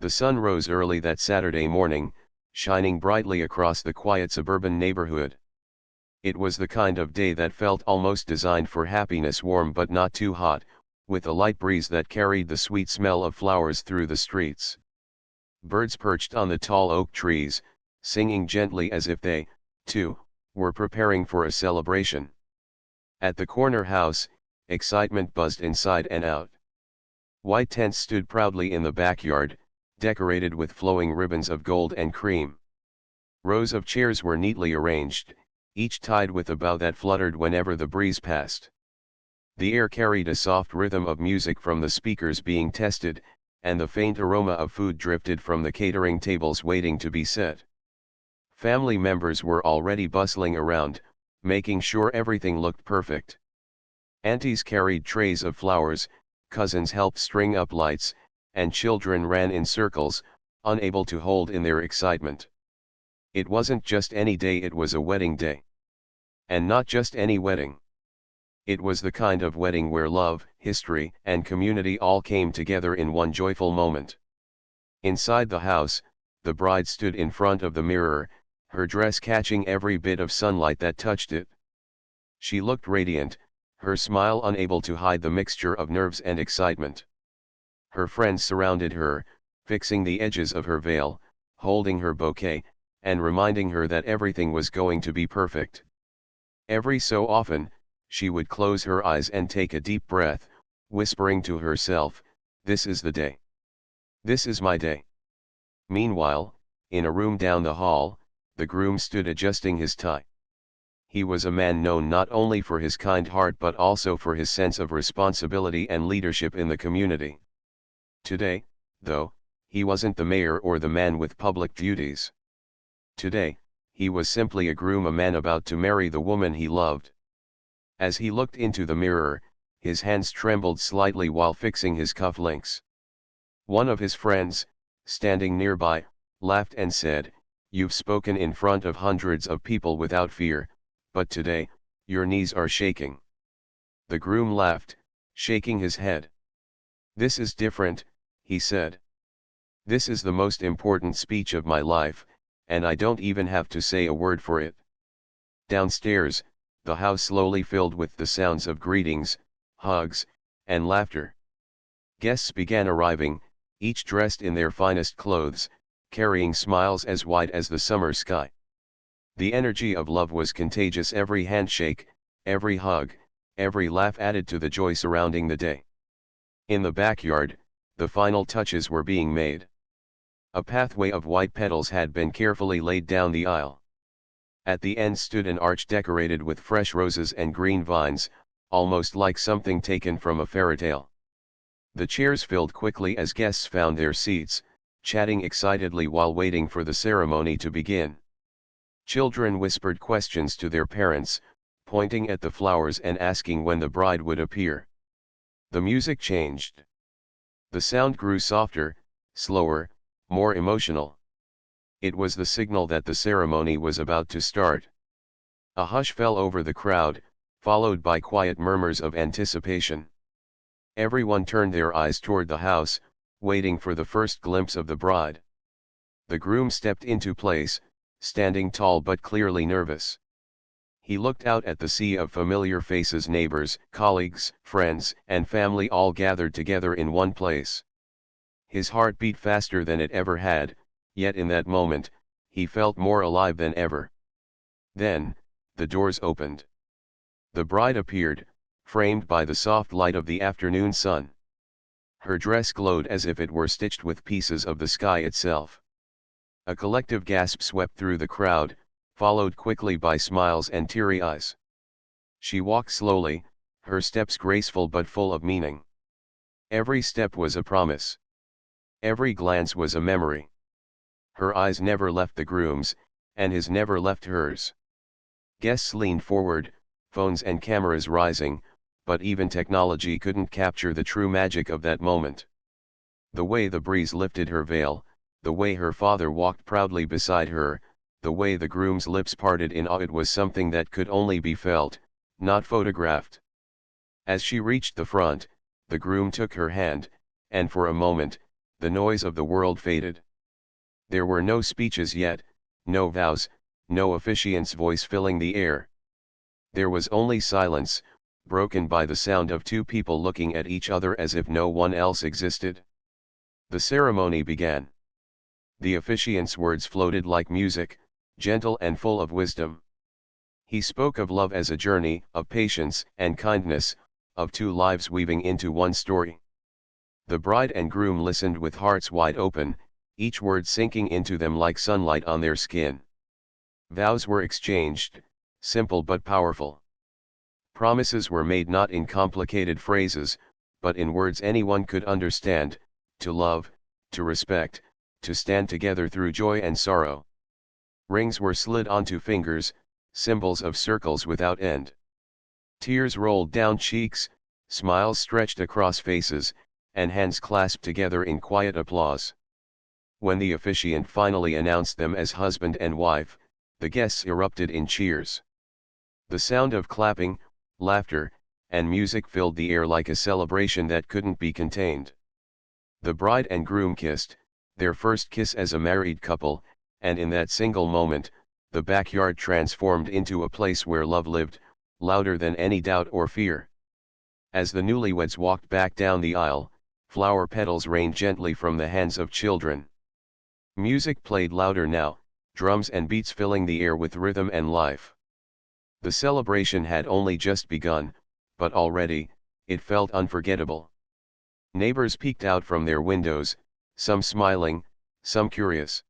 The sun rose early that Saturday morning, shining brightly across the quiet suburban neighborhood. It was the kind of day that felt almost designed for happiness, warm but not too hot, with a light breeze that carried the sweet smell of flowers through the streets. Birds perched on the tall oak trees, singing gently as if they, too, were preparing for a celebration. At the corner house, excitement buzzed inside and out. White tents stood proudly in the backyard, decorated with flowing ribbons of gold and cream. Rows of chairs were neatly arranged, each tied with a bough that fluttered whenever the breeze passed. The air carried a soft rhythm of music from the speakers being tested, and the faint aroma of food drifted from the catering tables waiting to be set. Family members were already bustling around, making sure everything looked perfect. Aunties carried trays of flowers, cousins helped string up lights, and children ran in circles, unable to hold in their excitement. It wasn't just any day, it was a wedding day. And not just any wedding. It was the kind of wedding where love, history, and community all came together in one joyful moment. Inside the house, the bride stood in front of the mirror, her dress catching every bit of sunlight that touched it. She looked radiant, her smile unable to hide the mixture of nerves and excitement. Her friends surrounded her, fixing the edges of her veil, holding her bouquet, and reminding her that everything was going to be perfect. Every so often, she would close her eyes and take a deep breath, whispering to herself, "This is the day. This is my day." Meanwhile, in a room down the hall, the groom stood adjusting his tie. He was a man known not only for his kind heart but also for his sense of responsibility and leadership in the community. Today, though, he wasn't the mayor or the man with public duties. Today, he was simply a groom, a man about to marry the woman he loved. As he looked into the mirror, his hands trembled slightly while fixing his cufflinks. One of his friends, standing nearby, laughed and said, "You've spoken in front of hundreds of people without fear, but today, your knees are shaking." The groom laughed, shaking his head. "This is different," he said. "This is the most important speech of my life, and I don't even have to say a word for it." Downstairs, the house slowly filled with the sounds of greetings, hugs, and laughter. Guests began arriving, each dressed in their finest clothes, carrying smiles as wide as the summer sky. The energy of love was contagious. Every handshake, every hug, every laugh added to the joy surrounding the day. In the backyard, the final touches were being made. A pathway of white petals had been carefully laid down the aisle. At the end stood an arch decorated with fresh roses and green vines, almost like something taken from a fairy tale. The chairs filled quickly as guests found their seats, chatting excitedly while waiting for the ceremony to begin. Children whispered questions to their parents, pointing at the flowers and asking when the bride would appear. The music changed. The sound grew softer, slower, more emotional. It was the signal that the ceremony was about to start. A hush fell over the crowd, followed by quiet murmurs of anticipation. Everyone turned their eyes toward the house, waiting for the first glimpse of the bride. The groom stepped into place, standing tall but clearly nervous. He looked out at the sea of familiar faces, neighbors, colleagues, friends, and family all gathered together in one place. His heart beat faster than it ever had, yet in that moment, he felt more alive than ever. Then, the doors opened. The bride appeared, framed by the soft light of the afternoon sun. Her dress glowed as if it were stitched with pieces of the sky itself. A collective gasp swept through the crowd, followed quickly by smiles and teary eyes. She walked slowly, her steps graceful but full of meaning. Every step was a promise. Every glance was a memory. Her eyes never left the groom's, and his never left hers. Guests leaned forward, phones and cameras rising, but even technology couldn't capture the true magic of that moment. The way the breeze lifted her veil, the way her father walked proudly beside her, the way the groom's lips parted in awe, it was something that could only be felt, not photographed. As she reached the front, the groom took her hand, and for a moment, the noise of the world faded. There were no speeches yet, no vows, no officiant's voice filling the air. There was only silence, broken by the sound of two people looking at each other as if no one else existed. The ceremony began. The officiant's words floated like music, gentle and full of wisdom. He spoke of love as a journey, of patience and kindness, of two lives weaving into one story. The bride and groom listened with hearts wide open, each word sinking into them like sunlight on their skin. Vows were exchanged, simple but powerful. Promises were made not in complicated phrases, but in words anyone could understand: to love, to respect, to stand together through joy and sorrow. Rings were slid onto fingers, symbols of circles without end. Tears rolled down cheeks, smiles stretched across faces, and hands clasped together in quiet applause. When the officiant finally announced them as husband and wife, the guests erupted in cheers. The sound of clapping, laughter, and music filled the air like a celebration that couldn't be contained. The bride and groom kissed, their first kiss as a married couple, and in that single moment, the backyard transformed into a place where love lived, louder than any doubt or fear. As the newlyweds walked back down the aisle, flower petals rained gently from the hands of children. Music played louder now, drums and beats filling the air with rhythm and life. The celebration had only just begun, but already, it felt unforgettable. Neighbors peeked out from their windows, some smiling, some curious.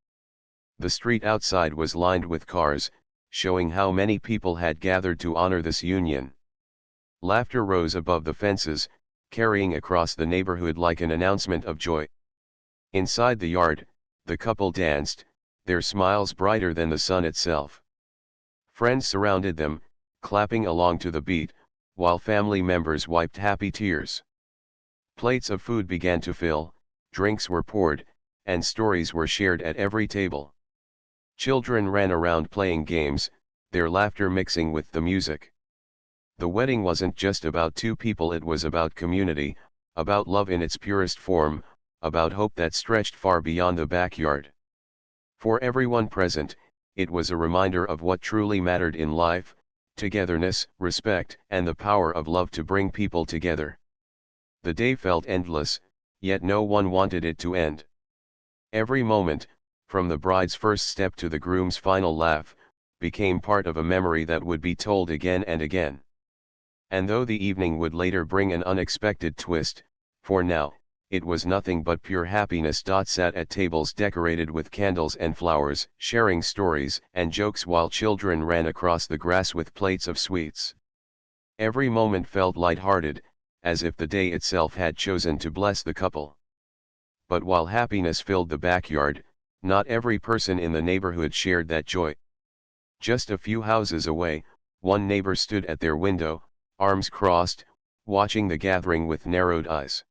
The street outside was lined with cars, showing how many people had gathered to honor this union. Laughter rose above the fences, carrying across the neighborhood like an announcement of joy. Inside the yard, the couple danced, their smiles brighter than the sun itself. Friends surrounded them, clapping along to the beat, while family members wiped happy tears. Plates of food began to fill, drinks were poured, and stories were shared at every table. Children ran around playing games, their laughter mixing with the music. The wedding wasn't just about two people, it was about community, about love in its purest form, about hope that stretched far beyond the backyard. For everyone present, it was a reminder of what truly mattered in life: togetherness, respect, and the power of love to bring people together. The day felt endless, yet no one wanted it to end. Every moment, from the bride's first step to the groom's final laugh, became part of a memory that would be told again and again. And though the evening would later bring an unexpected twist, for now, it was nothing but pure happiness. Sat at tables decorated with candles and flowers, sharing stories and jokes while children ran across the grass with plates of sweets. Every moment felt light-hearted, as if the day itself had chosen to bless the couple. But while happiness filled the backyard, not every person in the neighborhood shared that joy. Just a few houses away, one neighbor stood at their window, arms crossed, watching the gathering with narrowed eyes.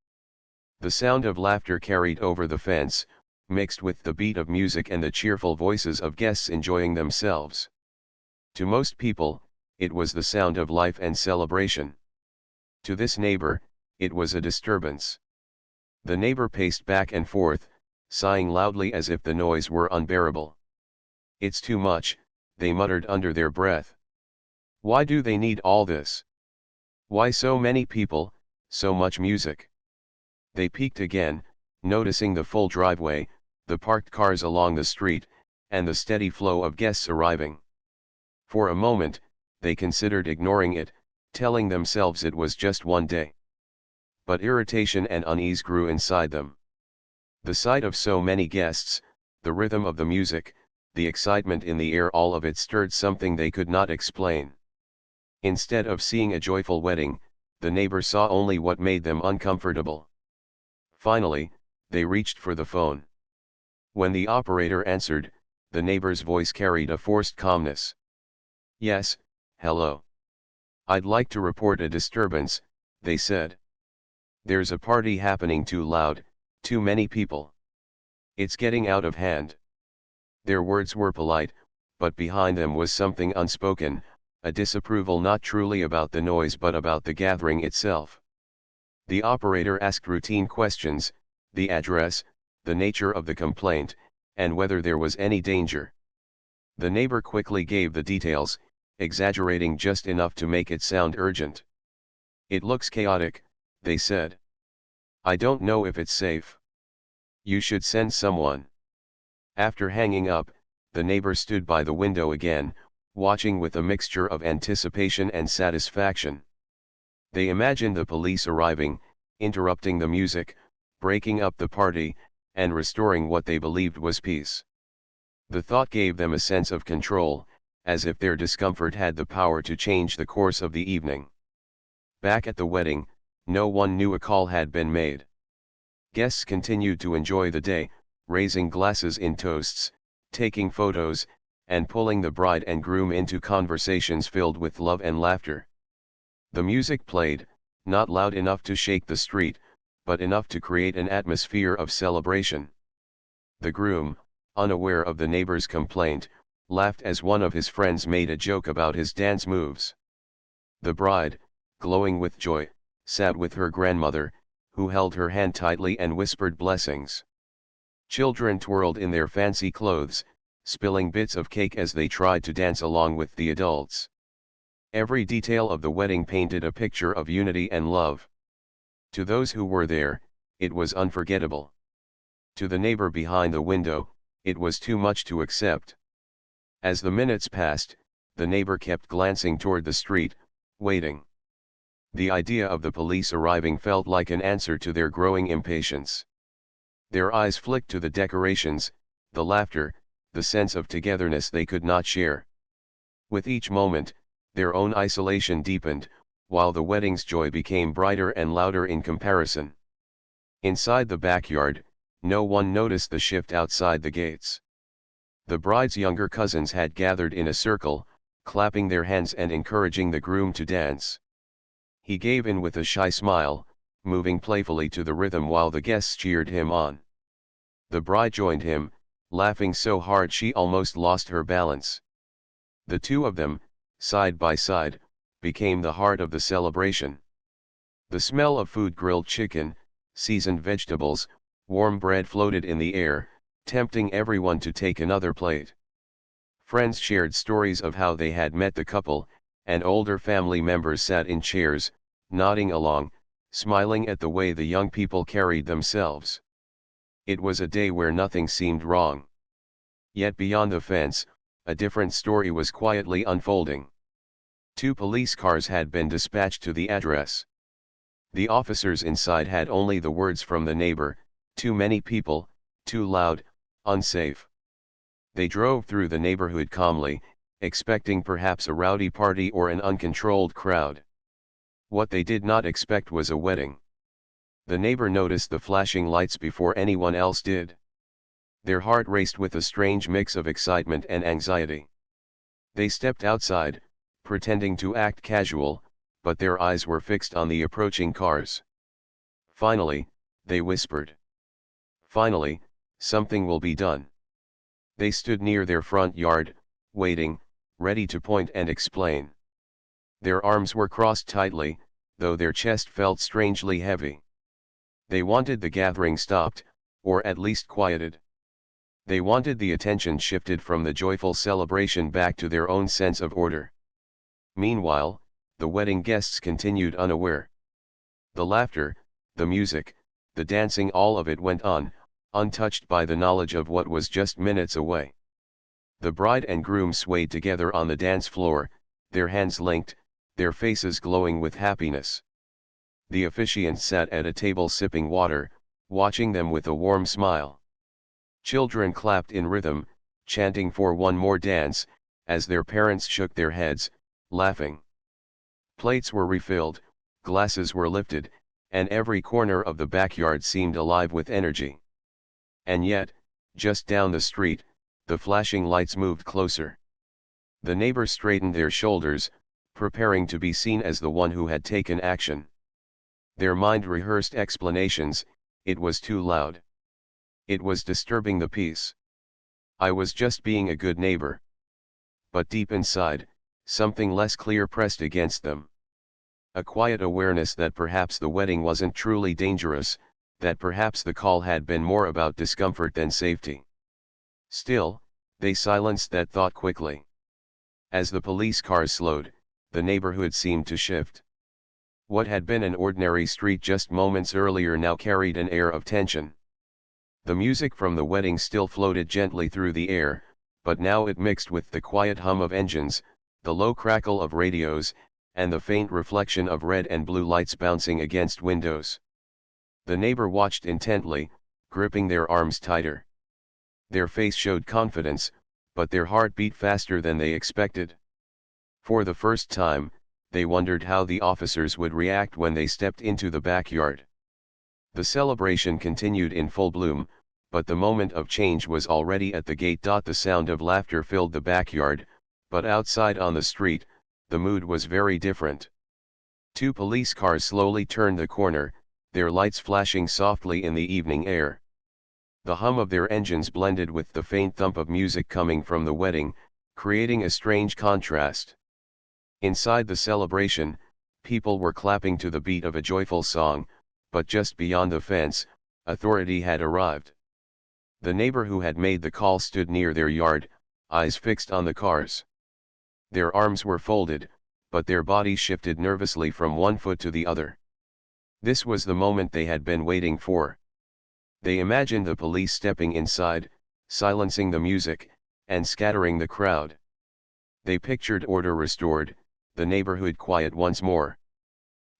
The sound of laughter carried over the fence, mixed with the beat of music and the cheerful voices of guests enjoying themselves. To most people, it was the sound of life and celebration. To this neighbor, it was a disturbance. The neighbor paced back and forth, sighing loudly as if the noise were unbearable. "It's too much," they muttered under their breath. "Why do they need all this? Why so many people, so much music?" They peeked again, noticing the full driveway, the parked cars along the street, and the steady flow of guests arriving. For a moment, they considered ignoring it, telling themselves it was just one day. But irritation and unease grew inside them. The sight of so many guests, the rhythm of the music, the excitement in the air, all of it stirred something they could not explain. Instead of seeing a joyful wedding, the neighbor saw only what made them uncomfortable. Finally, they reached for the phone. When the operator answered, the neighbor's voice carried a forced calmness. "Yes, hello. I'd like to report a disturbance," they said. "There's a party happening too loud, too many people. It's getting out of hand." Their words were polite, but behind them was something unspoken, a disapproval not truly about the noise but about the gathering itself. The operator asked routine questions: the address, the nature of the complaint, and whether there was any danger. The neighbor quickly gave the details, exaggerating just enough to make it sound urgent. "It looks chaotic," they said. "I don't know if it's safe. You should send someone." After hanging up, the neighbor stood by the window again, watching with a mixture of anticipation and satisfaction. They imagined the police arriving, interrupting the music, breaking up the party, and restoring what they believed was peace. The thought gave them a sense of control, as if their discomfort had the power to change the course of the evening. Back at the wedding, no one knew a call had been made. Guests continued to enjoy the day, raising glasses in toasts, taking photos, and pulling the bride and groom into conversations filled with love and laughter. The music played, not loud enough to shake the street, but enough to create an atmosphere of celebration. The groom, unaware of the neighbor's complaint, laughed as one of his friends made a joke about his dance moves. The bride, glowing with joy, sat with her grandmother, who held her hand tightly and whispered blessings. Children twirled in their fancy clothes, spilling bits of cake as they tried to dance along with the adults. Every detail of the wedding painted a picture of unity and love. To those who were there, it was unforgettable. To the neighbor behind the window, it was too much to accept. As the minutes passed, the neighbor kept glancing toward the street, waiting. The idea of the police arriving felt like an answer to their growing impatience. Their eyes flicked to the decorations, the laughter, the sense of togetherness they could not share. With each moment, their own isolation deepened, while the wedding's joy became brighter and louder in comparison. Inside the backyard, no one noticed the shift outside the gates. The bride's younger cousins had gathered in a circle, clapping their hands and encouraging the groom to dance. He gave in with a shy smile, moving playfully to the rhythm while the guests cheered him on. The bride joined him, laughing so hard she almost lost her balance. The two of them, side by side, became the heart of the celebration. The smell of food, grilled chicken, seasoned vegetables, warm bread floated in the air, tempting everyone to take another plate. Friends shared stories of how they had met the couple, and older family members sat in chairs, nodding along, smiling at the way the young people carried themselves. It was a day where nothing seemed wrong. Yet beyond the fence, a different story was quietly unfolding. 2 police cars had been dispatched to the address. The officers inside had only the words from the neighbor: "Too many people, too loud, unsafe." They drove through the neighborhood calmly, expecting perhaps a rowdy party or an uncontrolled crowd. What they did not expect was a wedding. The neighbor noticed the flashing lights before anyone else did. Their heart raced with a strange mix of excitement and anxiety. They stepped outside, pretending to act casual, but their eyes were fixed on the approaching cars. Finally, they whispered. "Finally, something will be done." They stood near their front yard, waiting, ready to point and explain. Their arms were crossed tightly, though their chest felt strangely heavy. They wanted the gathering stopped, or at least quieted. They wanted the attention shifted from the joyful celebration back to their own sense of order. Meanwhile, the wedding guests continued unaware. The laughter, the music, the dancing, all of it went on, untouched by the knowledge of what was just minutes away. The bride and groom swayed together on the dance floor, their hands linked, their faces glowing with happiness. The officiant sat at a table sipping water, watching them with a warm smile. Children clapped in rhythm, chanting for one more dance, as their parents shook their heads, laughing. Plates were refilled, glasses were lifted, and every corner of the backyard seemed alive with energy. And yet, just down the street, the flashing lights moved closer. The neighbors straightened their shoulders, preparing to be seen as the one who had taken action. Their mind rehearsed explanations: "It was too loud. It was disturbing the peace. I was just being a good neighbor." But deep inside, something less clear pressed against them. A quiet awareness that perhaps the wedding wasn't truly dangerous, that perhaps the call had been more about discomfort than safety. Still, they silenced that thought quickly. As the police cars slowed, the neighborhood seemed to shift. What had been an ordinary street just moments earlier now carried an air of tension. The music from the wedding still floated gently through the air, but now it mixed with the quiet hum of engines, the low crackle of radios, and the faint reflection of red and blue lights bouncing against windows. The neighbor watched intently, gripping their arms tighter. Their face showed confidence, but their heart beat faster than they expected. For the first time, they wondered how the officers would react when they stepped into the backyard. The celebration continued in full bloom, but the moment of change was already at the gate. The sound of laughter filled the backyard, but outside on the street, the mood was very different. Two police cars slowly turned the corner, their lights flashing softly in the evening air. The hum of their engines blended with the faint thump of music coming from the wedding, creating a strange contrast. Inside the celebration, people were clapping to the beat of a joyful song, but just beyond the fence, authority had arrived. The neighbor who had made the call stood near their yard, eyes fixed on the cars. Their arms were folded, but their bodies shifted nervously from one foot to the other. This was the moment they had been waiting for. They imagined the police stepping inside, silencing the music, and scattering the crowd. They pictured order restored, the neighborhood quiet once more.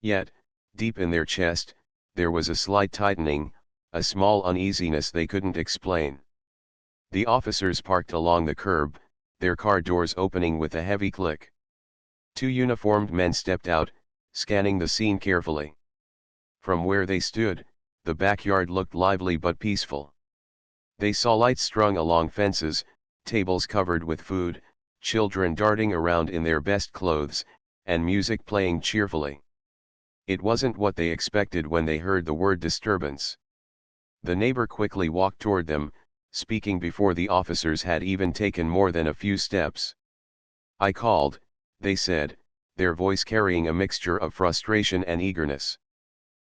Yet, deep in their chest, there was a slight tightening, a small uneasiness they couldn't explain. The officers parked along the curb, their car doors opening with a heavy click. Two uniformed men stepped out, scanning the scene carefully. From where they stood, the backyard looked lively but peaceful. They saw lights strung along fences, tables covered with food, children darting around in their best clothes, and music playing cheerfully. It wasn't what they expected when they heard the word disturbance. The neighbor quickly walked toward them, speaking before the officers had even taken more than a few steps. "I called," they said, their voice carrying a mixture of frustration and eagerness.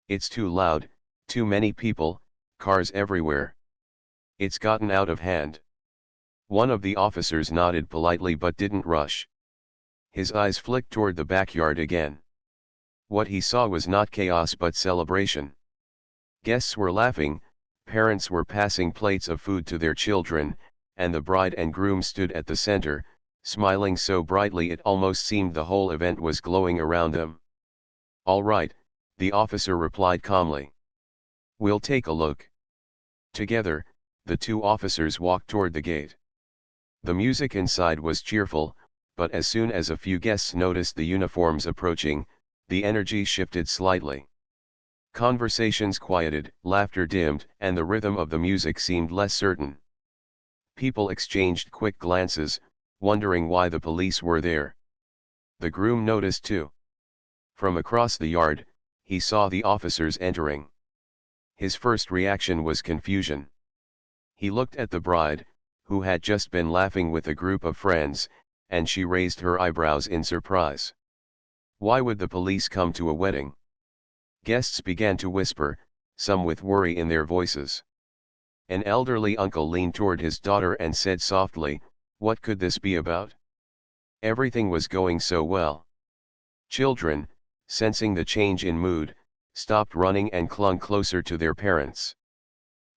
"It's too loud, too many people, cars everywhere. It's gotten out of hand." One of the officers nodded politely but didn't rush. His eyes flicked toward the backyard again. What he saw was not chaos but celebration. Guests were laughing, parents were passing plates of food to their children, and the bride and groom stood at the center, smiling so brightly it almost seemed the whole event was glowing around them. "All right," the officer replied calmly. "We'll take a look." Together, the two officers walked toward the gate. The music inside was cheerful, but as soon as a few guests noticed the uniforms approaching, the energy shifted slightly. Conversations quieted, laughter dimmed, and the rhythm of the music seemed less certain. People exchanged quick glances, wondering why the police were there. The groom noticed too. From across the yard, he saw the officers entering. His first reaction was confusion. He looked at the bride, who had just been laughing with a group of friends, and she raised her eyebrows in surprise. Why would the police come to a wedding? Guests began to whisper, some with worry in their voices. An elderly uncle leaned toward his daughter and said softly, "What could this be about? Everything was going so well." Children, sensing the change in mood, stopped running and clung closer to their parents.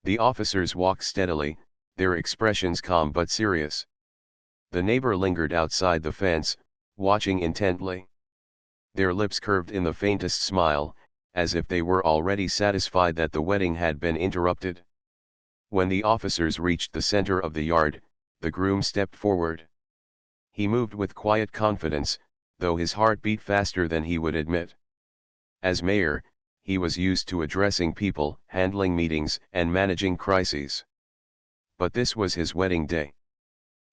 The officers walked steadily, their expressions calm but serious. The neighbor lingered outside the fence, watching intently. Their lips curved in the faintest smile, as if they were already satisfied that the wedding had been interrupted. When the officers reached the center of the yard, the groom stepped forward. He moved with quiet confidence, though his heart beat faster than he would admit. As mayor, he was used to addressing people, handling meetings, and managing crises. But this was his wedding day.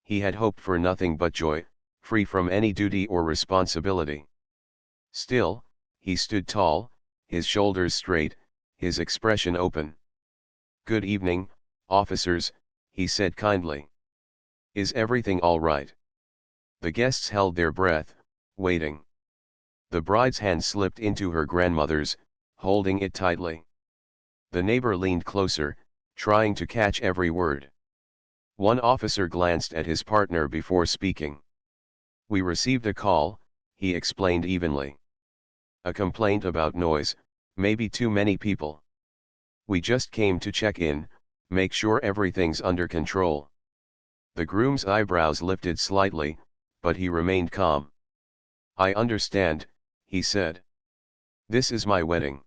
He had hoped for nothing but joy, free from any duty or responsibility. Still, he stood tall, his shoulders straight, his expression open. "Good evening, officers," he said kindly. "Is everything all right?" The guests held their breath, waiting. The bride's hand slipped into her grandmother's, holding it tightly. The neighbor leaned closer, trying to catch every word. One officer glanced at his partner before speaking. "We received a call," he explained evenly. "A complaint about noise, maybe too many people. We just came to check in, make sure everything's under control." The groom's eyebrows lifted slightly, but he remained calm. "I understand," he said. "This is my wedding.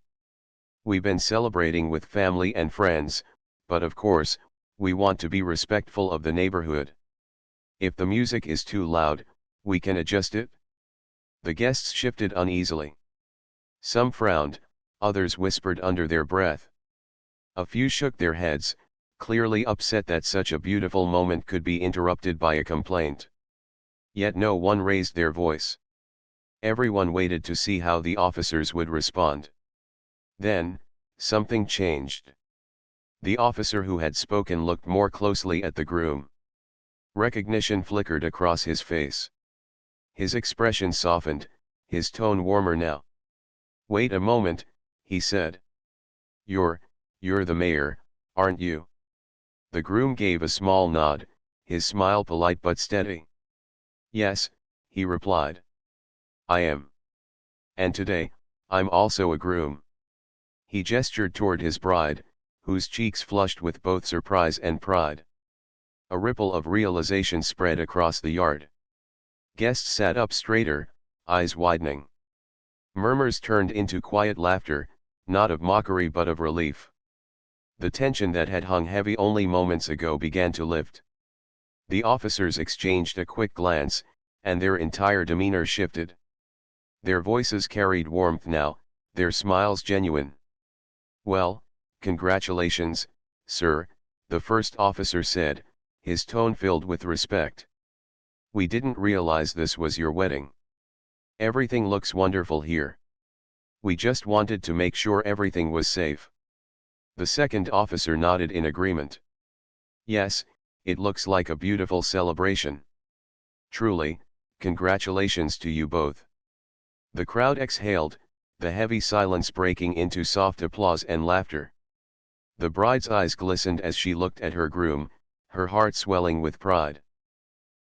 We've been celebrating with family and friends, but of course, we want to be respectful of the neighborhood. If the music is too loud, we can adjust it." The guests shifted uneasily. Some frowned, others whispered under their breath. A few shook their heads, clearly upset that such a beautiful moment could be interrupted by a complaint. Yet no one raised their voice. Everyone waited to see how the officers would respond. Then, something changed. The officer who had spoken looked more closely at the groom. Recognition flickered across his face. His expression softened, his tone warmer now. "Wait a moment," he said. You're the mayor, aren't you?" The groom gave a small nod, his smile polite but steady. "Yes," he replied. "I am. And today, I'm also a groom." He gestured toward his bride, whose cheeks flushed with both surprise and pride. A ripple of realization spread across the yard. Guests sat up straighter, eyes widening. Murmurs turned into quiet laughter, not of mockery but of relief. The tension that had hung heavy only moments ago began to lift. The officers exchanged a quick glance, and their entire demeanor shifted. Their voices carried warmth now, their smiles genuine. "Well, congratulations, sir," the first officer said, his tone filled with respect. "We didn't realize this was your wedding. Everything looks wonderful here. We just wanted to make sure everything was safe." The second officer nodded in agreement. "Yes, it looks like a beautiful celebration. Truly, congratulations to you both." The crowd exhaled, the heavy silence breaking into soft applause and laughter. The bride's eyes glistened as she looked at her groom, her heart swelling with pride.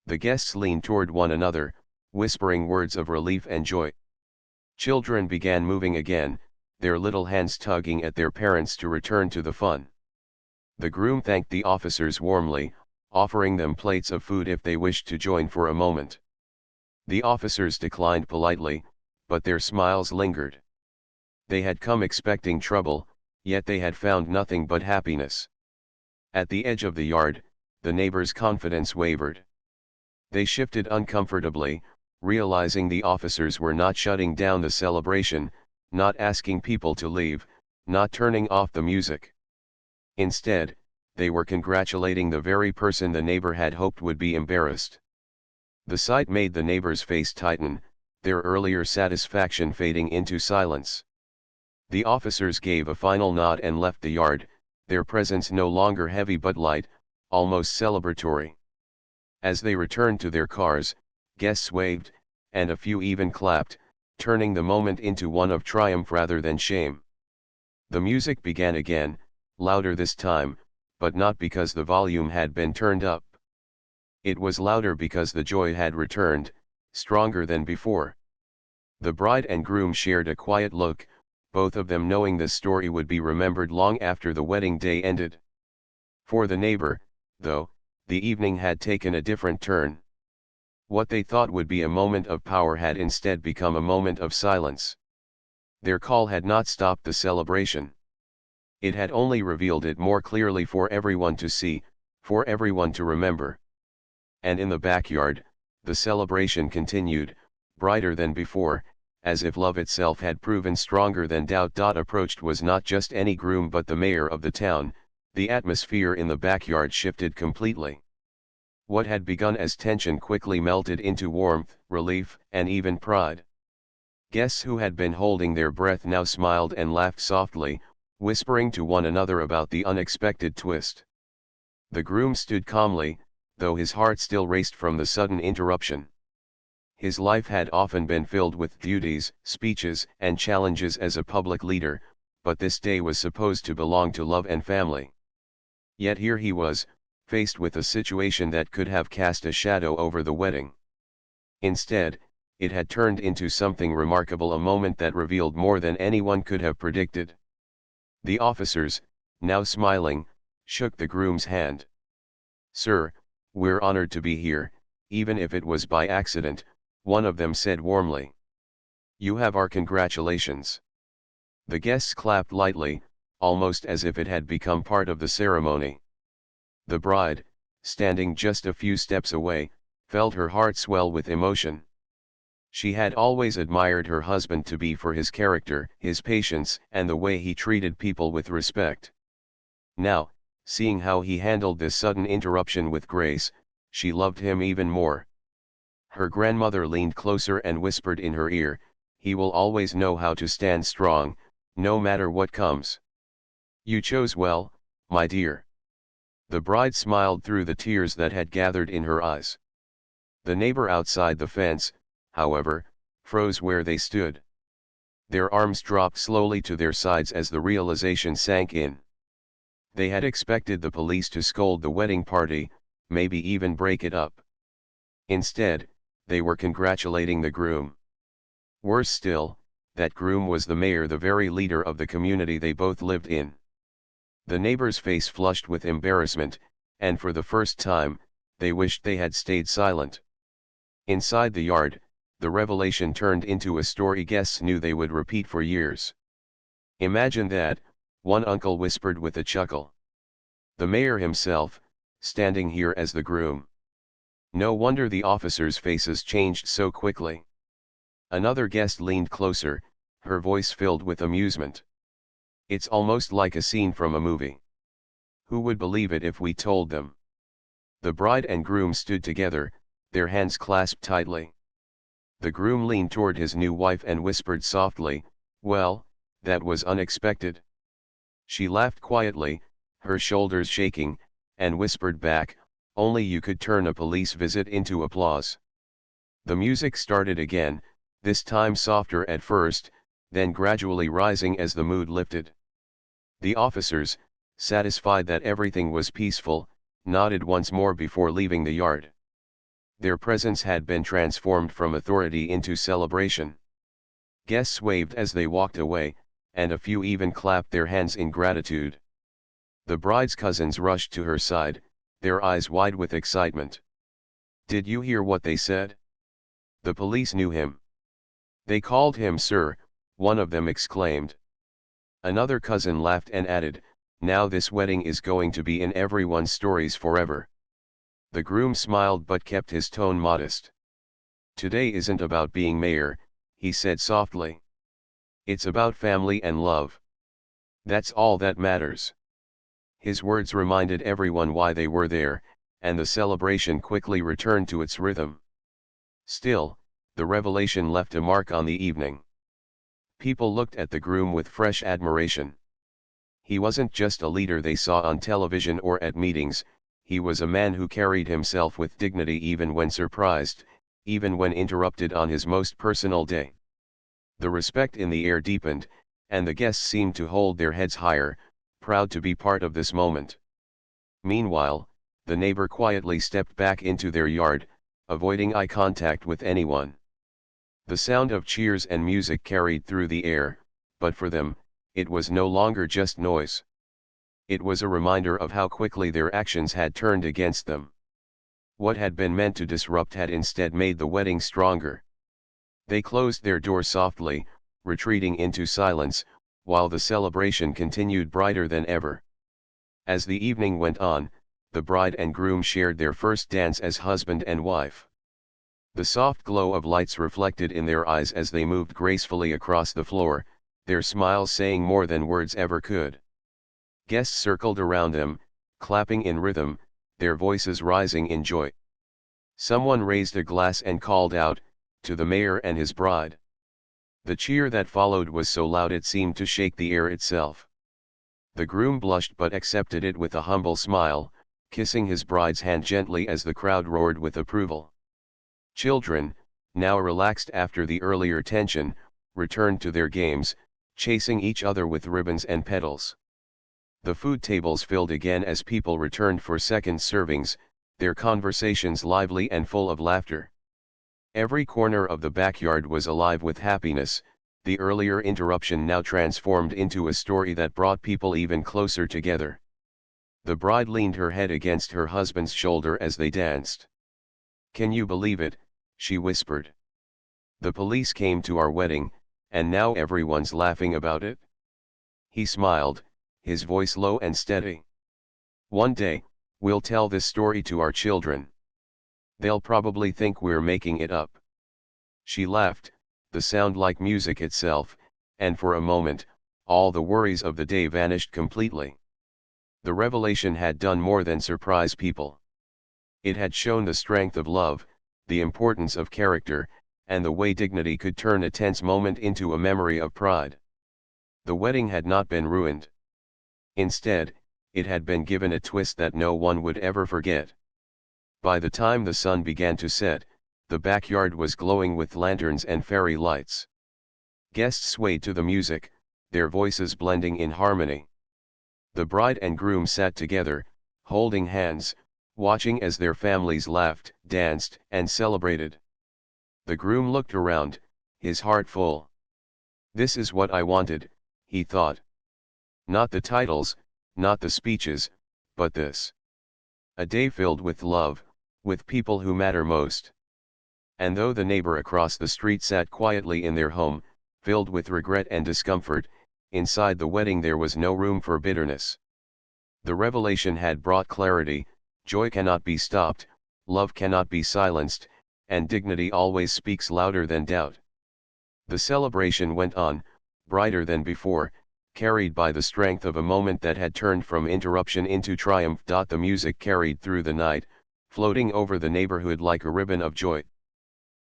The guests leaned toward one another, whispering words of relief and joy. Children began moving again, their little hands tugging at their parents to return to the fun. The groom thanked the officers warmly, offering them plates of food if they wished to join for a moment. The officers declined politely, but their smiles lingered. They had come expecting trouble, yet they had found nothing but happiness. At the edge of the yard, the neighbors' confidence wavered. They shifted uncomfortably, realizing the officers were not shutting down the celebration, not asking people to leave, not turning off the music. Instead, they were congratulating the very person the neighbor had hoped would be embarrassed. The sight made the neighbor's face tighten, their earlier satisfaction fading into silence. The officers gave a final nod and left the yard, their presence no longer heavy but light, almost celebratory. As they returned to their cars, guests waved, and a few even clapped, turning the moment into one of triumph rather than shame. The music began again, louder this time, but not because the volume had been turned up. It was louder because the joy had returned, stronger than before. The bride and groom shared a quiet look, both of them knowing this story would be remembered long after the wedding day ended. For the neighbor, though, the evening had taken a different turn. What they thought would be a moment of power had instead become a moment of silence. Their call had not stopped the celebration. It had only revealed it more clearly for everyone to see, for everyone to remember. And in the backyard, the celebration continued, brighter than before, as if love itself had proven stronger than doubt. Approached was not just any groom but the mayor of the town. The atmosphere in the backyard shifted completely. What had begun as tension quickly melted into warmth, relief, and even pride. Guests who had been holding their breath now smiled and laughed softly, whispering to one another about the unexpected twist. The groom stood calmly, though his heart still raced from the sudden interruption. His life had often been filled with duties, speeches, and challenges as a public leader, but this day was supposed to belong to love and family. Yet here he was, faced with a situation that could have cast a shadow over the wedding. Instead, it had turned into something remarkable, a moment that revealed more than anyone could have predicted. The officers, now smiling, shook the groom's hand. "Sir, we're honored to be here, even if it was by accident," one of them said warmly. "You have our congratulations." The guests clapped lightly, almost as if it had become part of the ceremony. The bride, standing just a few steps away, felt her heart swell with emotion. She had always admired her husband-to-be for his character, his patience, and the way he treated people with respect. Now, seeing how he handled this sudden interruption with grace, she loved him even more. Her grandmother leaned closer and whispered in her ear, "He will always know how to stand strong, no matter what comes." "You chose well, my dear." The bride smiled through the tears that had gathered in her eyes. The neighbor outside the fence, however, froze where they stood. Their arms dropped slowly to their sides as the realization sank in. They had expected the police to scold the wedding party, maybe even break it up. Instead, they were congratulating the groom. Worse still, that groom was the mayor, the very leader of the community they both lived in. The neighbor's face flushed with embarrassment, and for the first time, they wished they had stayed silent. Inside the yard, the revelation turned into a story guests knew they would repeat for years. "Imagine that," one uncle whispered with a chuckle. "The mayor himself, standing here as the groom. No wonder the officers' faces changed so quickly." Another guest leaned closer, her voice filled with amusement. "It's almost like a scene from a movie. Who would believe it if we told them?" The bride and groom stood together, their hands clasped tightly. The groom leaned toward his new wife and whispered softly, "Well, that was unexpected." She laughed quietly, her shoulders shaking, and whispered back, "Only you could turn a police visit into applause." The music started again, this time softer at first, then gradually rising as the mood lifted. The officers, satisfied that everything was peaceful, nodded once more before leaving the yard. Their presence had been transformed from authority into celebration. Guests waved as they walked away, and a few even clapped their hands in gratitude. The bride's cousins rushed to her side, their eyes wide with excitement. "Did you hear what they said? The police knew him. They called him sir," one of them exclaimed. Another cousin laughed and added, "Now this wedding is going to be in everyone's stories forever." The groom smiled but kept his tone modest. "Today isn't about being mayor," he said softly. "It's about family and love. That's all that matters." His words reminded everyone why they were there, and the celebration quickly returned to its rhythm. Still, the revelation left a mark on the evening. People looked at the groom with fresh admiration. He wasn't just a leader they saw on television or at meetings, he was a man who carried himself with dignity even when surprised, even when interrupted on his most personal day. The respect in the air deepened, and the guests seemed to hold their heads higher, proud to be part of this moment. Meanwhile, the neighbor quietly stepped back into their yard, avoiding eye contact with anyone. The sound of cheers and music carried through the air, but for them, it was no longer just noise. It was a reminder of how quickly their actions had turned against them. What had been meant to disrupt had instead made the wedding stronger. They closed their door softly, retreating into silence, while the celebration continued brighter than ever. As the evening went on, the bride and groom shared their first dance as husband and wife. The soft glow of lights reflected in their eyes as they moved gracefully across the floor, their smiles saying more than words ever could. Guests circled around them, clapping in rhythm, their voices rising in joy. Someone raised a glass and called out, "To the mayor and his bride." The cheer that followed was so loud it seemed to shake the air itself. The groom blushed but accepted it with a humble smile, kissing his bride's hand gently as the crowd roared with approval. Children, now relaxed after the earlier tension, returned to their games, chasing each other with ribbons and petals. The food tables filled again as people returned for second servings, their conversations lively and full of laughter. Every corner of the backyard was alive with happiness, the earlier interruption now transformed into a story that brought people even closer together. The bride leaned her head against her husband's shoulder as they danced. "Can you believe it?" she whispered. "The police came to our wedding, and now everyone's laughing about it." He smiled, his voice low and steady. "One day, we'll tell this story to our children. They'll probably think we're making it up." She laughed, the sound like music itself, and for a moment, all the worries of the day vanished completely. The revelation had done more than surprise people. It had shown the strength of love, the importance of character, and the way dignity could turn a tense moment into a memory of pride. The wedding had not been ruined. Instead, it had been given a twist that no one would ever forget. By the time the sun began to set, the backyard was glowing with lanterns and fairy lights. Guests swayed to the music, their voices blending in harmony. The bride and groom sat together, holding hands, watching as their families laughed, danced, and celebrated. The groom looked around, his heart full. "This is what I wanted," he thought. "Not the titles, not the speeches, but this. A day filled with love, with people who matter most." And though the neighbor across the street sat quietly in their home, filled with regret and discomfort, inside the wedding there was no room for bitterness. The revelation had brought clarity: joy cannot be stopped, love cannot be silenced, and dignity always speaks louder than doubt. The celebration went on, brighter than before, carried by the strength of a moment that had turned from interruption into triumph. The music carried through the night, floating over the neighborhood like a ribbon of joy.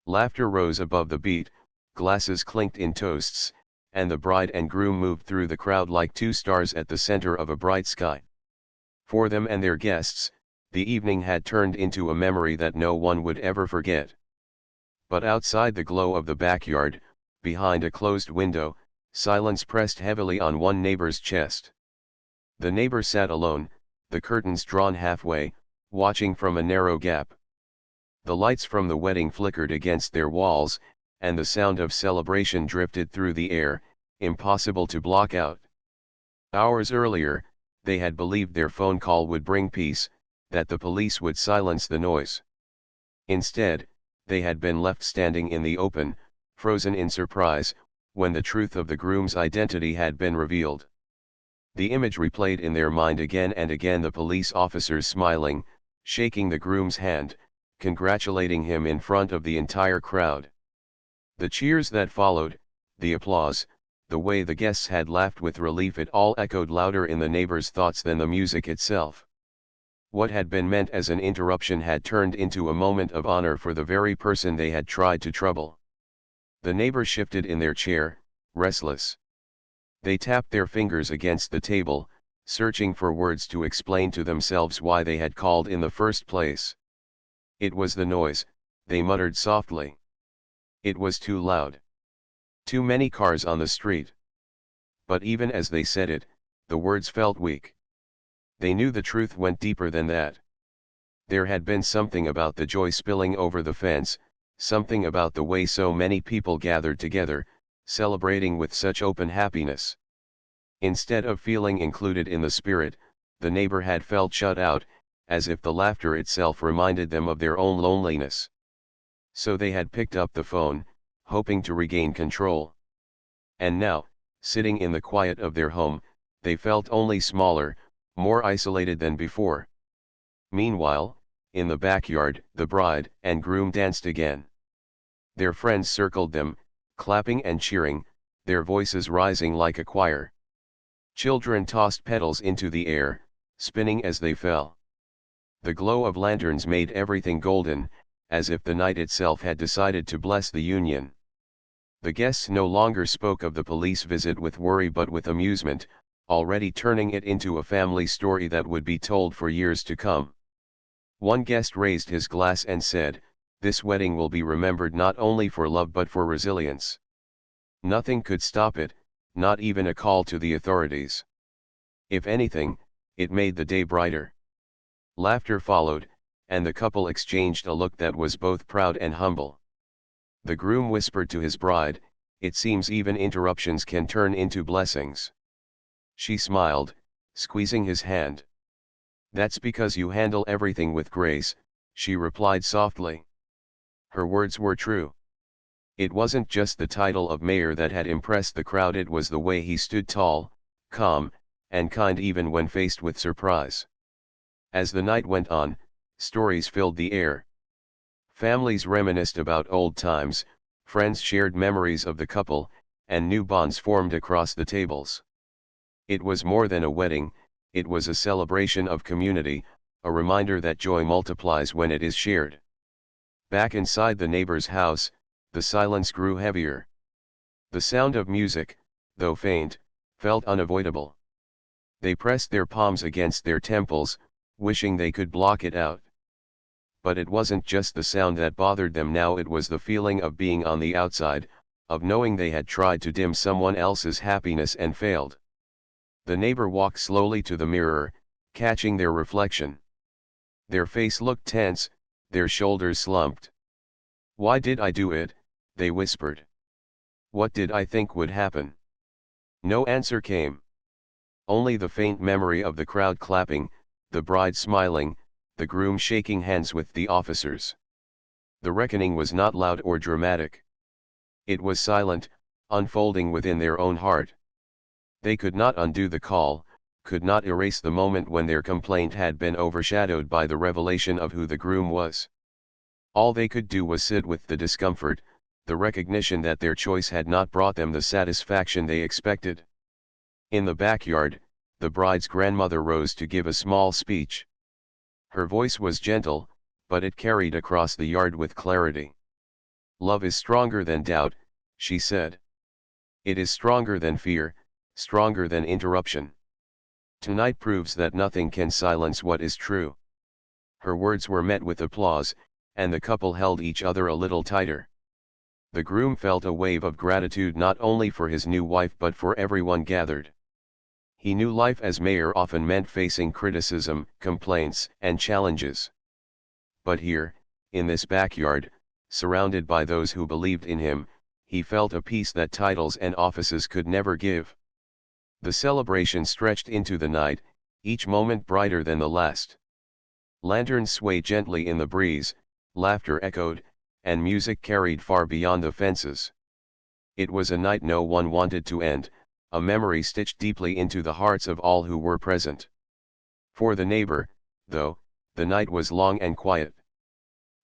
Laughter rose above the beat, glasses clinked in toasts, and the bride and groom moved through the crowd like two stars at the center of a bright sky. For them and their guests, the evening had turned into a memory that no one would ever forget. But outside the glow of the backyard, behind a closed window, silence pressed heavily on one neighbor's chest. The neighbor sat alone, the curtains drawn halfway, watching from a narrow gap. The lights from the wedding flickered against their walls, and the sound of celebration drifted through the air, impossible to block out. Hours earlier, they had believed their phone call would bring peace, that the police would silence the noise. Instead, they had been left standing in the open, frozen in surprise, when the truth of the groom's identity had been revealed. The image replayed in their mind again and again: the police officers smiling, shaking the groom's hand, congratulating him in front of the entire crowd. The cheers that followed, the applause, the way the guests had laughed with relief, it all echoed louder in the neighbors' thoughts than the music itself. What had been meant as an interruption had turned into a moment of honor for the very person they had tried to trouble. The neighbor shifted in their chair, restless. They tapped their fingers against the table, searching for words to explain to themselves why they had called in the first place. "It was the noise," they muttered softly. "It was too loud. Too many cars on the street." But even as they said it, the words felt weak. They knew the truth went deeper than that. There had been something about the joy spilling over the fence, something about the way so many people gathered together, celebrating with such open happiness. Instead of feeling included in the spirit, the neighbor had felt shut out, as if the laughter itself reminded them of their own loneliness. So they had picked up the phone, hoping to regain control. And now, sitting in the quiet of their home, they felt only smaller, more isolated than before. Meanwhile, in the backyard, the bride and groom danced again. Their friends circled them, clapping and cheering, their voices rising like a choir. Children tossed petals into the air, spinning as they fell. The glow of lanterns made everything golden, as if the night itself had decided to bless the union. The guests no longer spoke of the police visit with worry but with amusement, already turning it into a family story that would be told for years to come. One guest raised his glass and said, "This wedding will be remembered not only for love but for resilience." Nothing could stop it, not even a call to the authorities. If anything, it made the day brighter. Laughter followed, and the couple exchanged a look that was both proud and humble. The groom whispered to his bride, "It seems even interruptions can turn into blessings." She smiled, squeezing his hand. "That's because you handle everything with grace," she replied softly. Her words were true. It wasn't just the title of mayor that had impressed the crowd, it was the way he stood tall, calm, and kind even when faced with surprise. As the night went on, stories filled the air. Families reminisced about old times, friends shared memories of the couple, and new bonds formed across the tables. It was more than a wedding, it was a celebration of community, a reminder that joy multiplies when it is shared. Back inside the neighbor's house, the silence grew heavier. The sound of music, though faint, felt unavoidable. They pressed their palms against their temples, wishing they could block it out. But it wasn't just the sound that bothered them now, it was the feeling of being on the outside, of knowing they had tried to dim someone else's happiness and failed. The neighbor walked slowly to the mirror, catching their reflection. Their face looked tense, their shoulders slumped. "Why did I do it?" they whispered. "What did I think would happen?" No answer came. Only the faint memory of the crowd clapping, the bride smiling, the groom shaking hands with the officers. The reckoning was not loud or dramatic. It was silent, unfolding within their own heart. They could not undo the call, could not erase the moment when their complaint had been overshadowed by the revelation of who the groom was. All they could do was sit with the discomfort, the recognition that their choice had not brought them the satisfaction they expected. In the backyard, the bride's grandmother rose to give a small speech. Her voice was gentle, but it carried across the yard with clarity. "Love is stronger than doubt," she said. "It is stronger than fear, stronger than interruption. Tonight proves that nothing can silence what is true." Her words were met with applause, and the couple held each other a little tighter. The groom felt a wave of gratitude not only for his new wife but for everyone gathered. He knew life as mayor often meant facing criticism, complaints, and challenges. But here, in this backyard, surrounded by those who believed in him, he felt a peace that titles and offices could never give. The celebration stretched into the night, each moment brighter than the last. Lanterns swayed gently in the breeze, laughter echoed, and music carried far beyond the fences. It was a night no one wanted to end, a memory stitched deeply into the hearts of all who were present. For the neighbor, though, the night was long and quiet.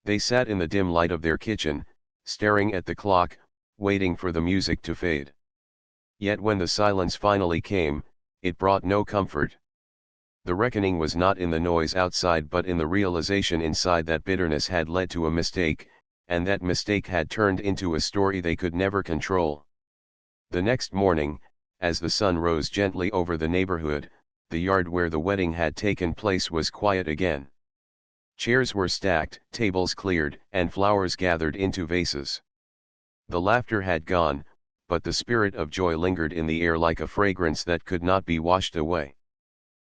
They sat in the dim light of their kitchen, staring at the clock, waiting for the music to fade. Yet when the silence finally came, it brought no comfort. The reckoning was not in the noise outside but in the realization inside that bitterness had led to a mistake, and that mistake had turned into a story they could never control. The next morning, as the sun rose gently over the neighborhood, the yard where the wedding had taken place was quiet again. Chairs were stacked, tables cleared, and flowers gathered into vases. The laughter had gone, but the spirit of joy lingered in the air like a fragrance that could not be washed away.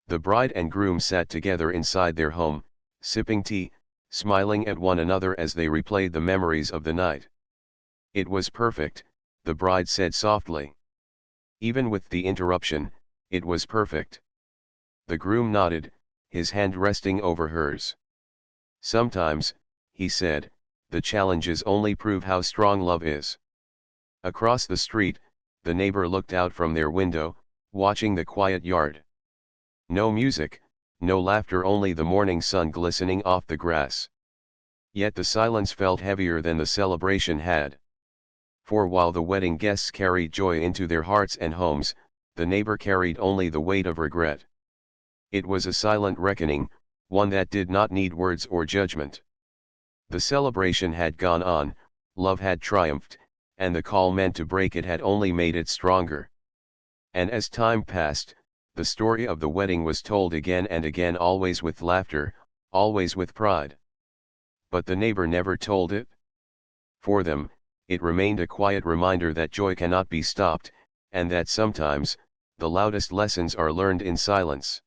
The bride and groom sat together inside their home, sipping tea, smiling at one another as they replayed the memories of the night. "It was perfect," the bride said softly. "Even with the interruption, it was perfect." The groom nodded, his hand resting over hers. "Sometimes," he said, "the challenges only prove how strong love is." Across the street, the neighbor looked out from their window, watching the quiet yard. No music, no laughter, only the morning sun glistening off the grass. Yet the silence felt heavier than the celebration had. For while the wedding guests carried joy into their hearts and homes, the neighbor carried only the weight of regret. It was a silent reckoning, one that did not need words or judgment. The celebration had gone on, love had triumphed, and the call meant to break it had only made it stronger. And as time passed, the story of the wedding was told again and again, always with laughter, always with pride. But the neighbor never told it. For them, it remained a quiet reminder that joy cannot be stopped, and that sometimes, the loudest lessons are learned in silence.